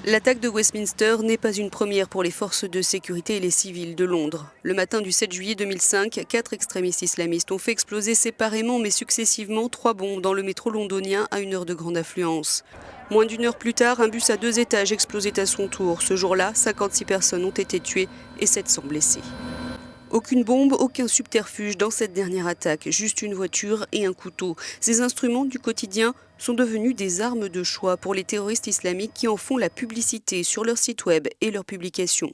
L'attaque de Westminster n'est pas une première pour les forces de sécurité et les civils de Londres. Le matin du 7 juillet 2005, 4 extrémistes islamistes ont fait exploser séparément mais successivement 3 bombes dans le métro londonien à une heure de grande affluence. Moins d'une heure plus tard, un bus à 2 étages explosait à son tour. Ce jour-là, 56 personnes ont été tuées et 700 blessées. Aucune bombe, aucun subterfuge dans cette dernière attaque, juste une voiture et un couteau. Ces instruments du quotidien sont devenus des armes de choix pour les terroristes islamiques qui en font la publicité sur leur site web et leurs publications.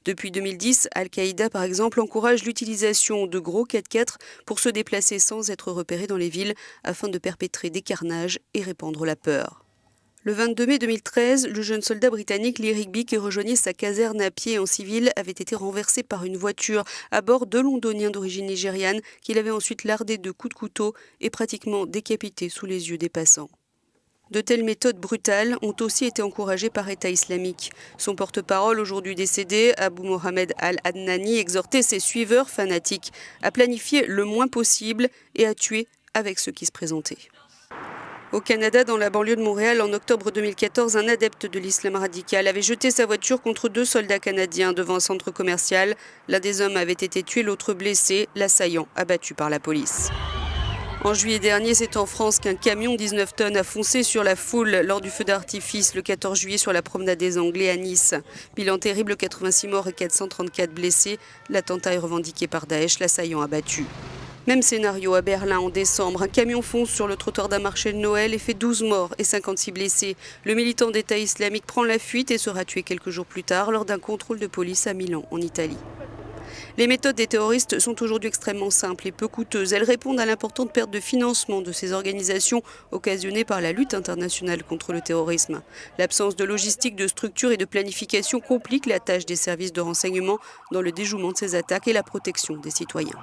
Depuis 2010, Al-Qaïda, par exemple, encourage l'utilisation de gros 4x4 pour se déplacer sans être repérés dans les villes afin de perpétrer des carnages et répandre la peur. Le 22 mai 2013, le jeune soldat britannique Lee Rigby qui rejoignait sa caserne à pied en civil avait été renversé par une voiture à bord de Londoniens d'origine nigériane qu'il avait ensuite lardé de coups de couteau et pratiquement décapité sous les yeux des passants. De telles méthodes brutales ont aussi été encouragées par État islamique. Son porte-parole, aujourd'hui décédé, Abu Mohamed al-Adnani, exhortait ses suiveurs fanatiques à planifier le moins possible et à tuer avec ceux qui se présentaient. Au Canada, dans la banlieue de Montréal, en octobre 2014, un adepte de l'islam radical avait jeté sa voiture contre 2 soldats canadiens devant un centre commercial. L'un des hommes avait été tué, l'autre blessé, l'assaillant abattu par la police. En juillet dernier, c'est en France qu'un camion 19 tonnes a foncé sur la foule lors du feu d'artifice le 14 juillet sur la promenade des Anglais à Nice. Bilan terrible, 86 morts et 434 blessés. L'attentat est revendiqué par Daesh, l'assaillant abattu. Même scénario à Berlin en décembre. Un camion fonce sur le trottoir d'un marché de Noël et fait 12 morts et 56 blessés. Le militant d'État islamique prend la fuite et sera tué quelques jours plus tard lors d'un contrôle de police à Milan, en Italie. Les méthodes des terroristes sont aujourd'hui extrêmement simples et peu coûteuses. Elles répondent à l'importante perte de financement de ces organisations occasionnée par la lutte internationale contre le terrorisme. L'absence de logistique, de structure et de planification complique la tâche des services de renseignement dans le déjouement de ces attaques et la protection des citoyens.